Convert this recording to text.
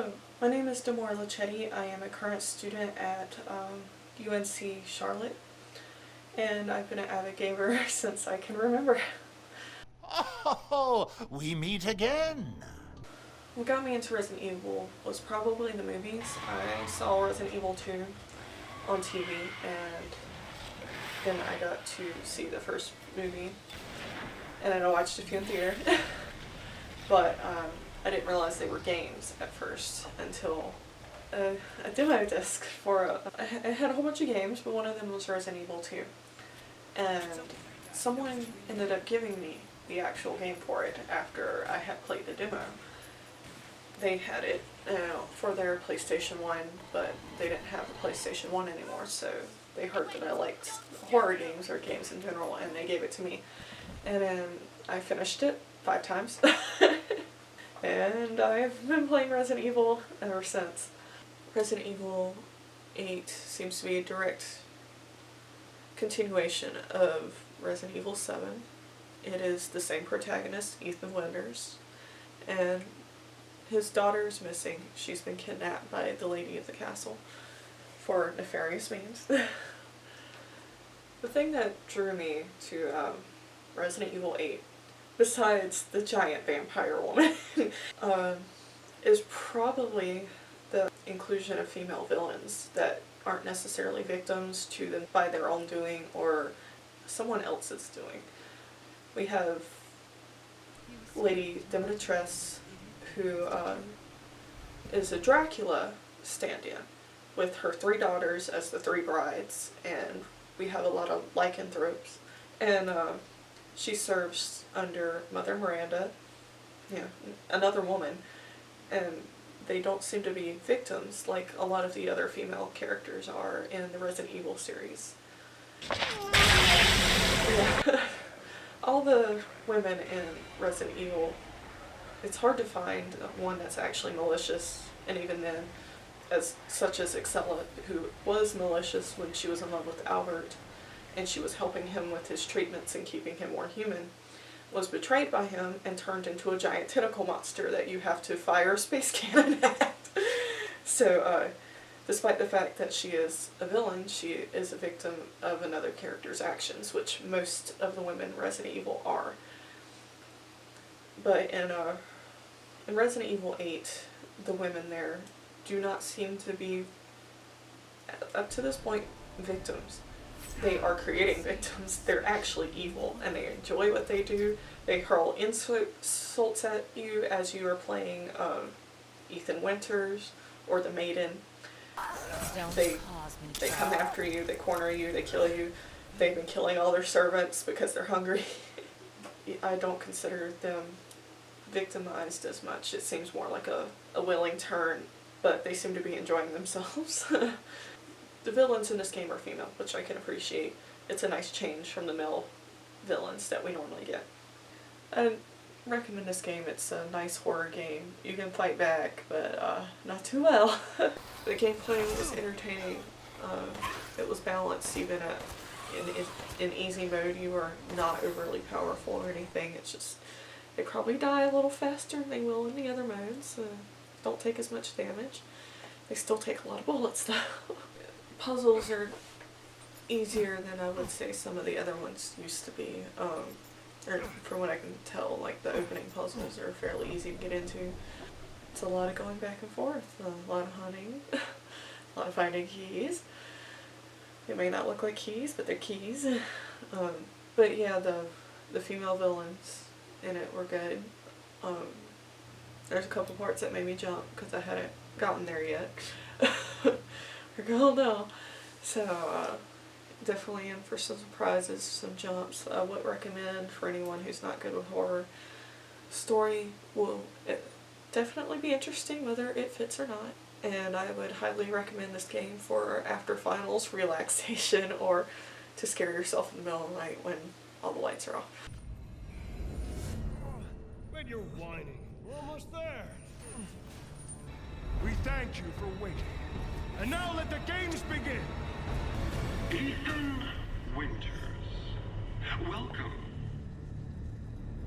Hello, my name is Demore Lachetti. I am a current student at UNC Charlotte, and I've been an avid gamer since I can remember. Oh, we meet again. What got me into Resident Evil was probably the movies. I saw Resident Evil 2 on TV, and then I got to see the first movie, and then I watched a few in theater. But I didn't realize they were games at first until a demo disc for I had a whole bunch of games, but one of them was Resident Evil 2. And someone ended up giving me the actual game for it after I had played the demo. They had it for their PlayStation 1, but they didn't have the PlayStation 1 anymore, so they heard that I liked horror games or games in general, and they gave it to me. And then I finished it 5 times. And I've been playing Resident Evil ever since. Resident Evil 8 seems to be a direct continuation of Resident Evil 7. It is the same protagonist, Ethan Winters, and his daughter is missing. She's been kidnapped by the lady of the castle for nefarious means. The thing that drew me to Resident Evil 8, besides the giant vampire woman, is probably the inclusion of female villains that aren't necessarily victims to them by their own doing or someone else's doing. We have Lady Dimitrescu, who is a Dracula stand-in, with her 3 daughters as the 3 brides, and we have a lot of lycanthropes. And she serves under Mother Miranda, another woman, and they don't seem to be victims like a lot of the other female characters are in the Resident Evil series. Yeah. All the women in Resident Evil, it's hard to find one that's actually malicious, and even then, such as Excella, who was malicious when she was in love with Albert, and she was helping him with his treatments and keeping him more human, was betrayed by him and turned into a giant tentacle monster that you have to fire a space cannon at. So, despite the fact that she is a villain, she is a victim of another character's actions, which most of the women in Resident Evil are. But in Resident Evil 8, the women there do not seem to be, up to this point, victims. They are creating victims. They're actually evil, and they enjoy what they do. They hurl insults at you as you are playing Ethan Winters or the Maiden. They come after you, they corner you, they kill you. They've been killing all their servants because they're hungry. I don't consider them victimized as much. It seems more like a willing turn, but they seem to be enjoying themselves. The villains in this game are female, which I can appreciate. It's a nice change from the male villains that we normally get. I recommend this game. It's a nice horror game. You can fight back, but not too well. The gameplay was entertaining. It was balanced even in easy mode. You are not overly powerful or anything. It's just, they probably die a little faster than they will in the other modes. Don't take as much damage. They still take a lot of bullets though. Puzzles are easier than I would say some of the other ones used to be. Or from what I can tell, like the opening puzzles are fairly easy to get into. It's a lot of going back and forth, a lot of hunting, a lot of finding keys. They may not look like keys, but they're keys. But yeah, the female villains in it were good. There's a couple parts that made me jump because I hadn't gotten there yet. Oh no. So definitely in for some surprises, some jumps. I would recommend for anyone who's not good with horror. Story will definitely be interesting whether it fits or not. And I would highly recommend this game for after finals relaxation or to scare yourself in the middle of the night when all the lights are off. When you're whining, we're almost there. We thank you for waiting. And now let the games begin! Ethan Winters, welcome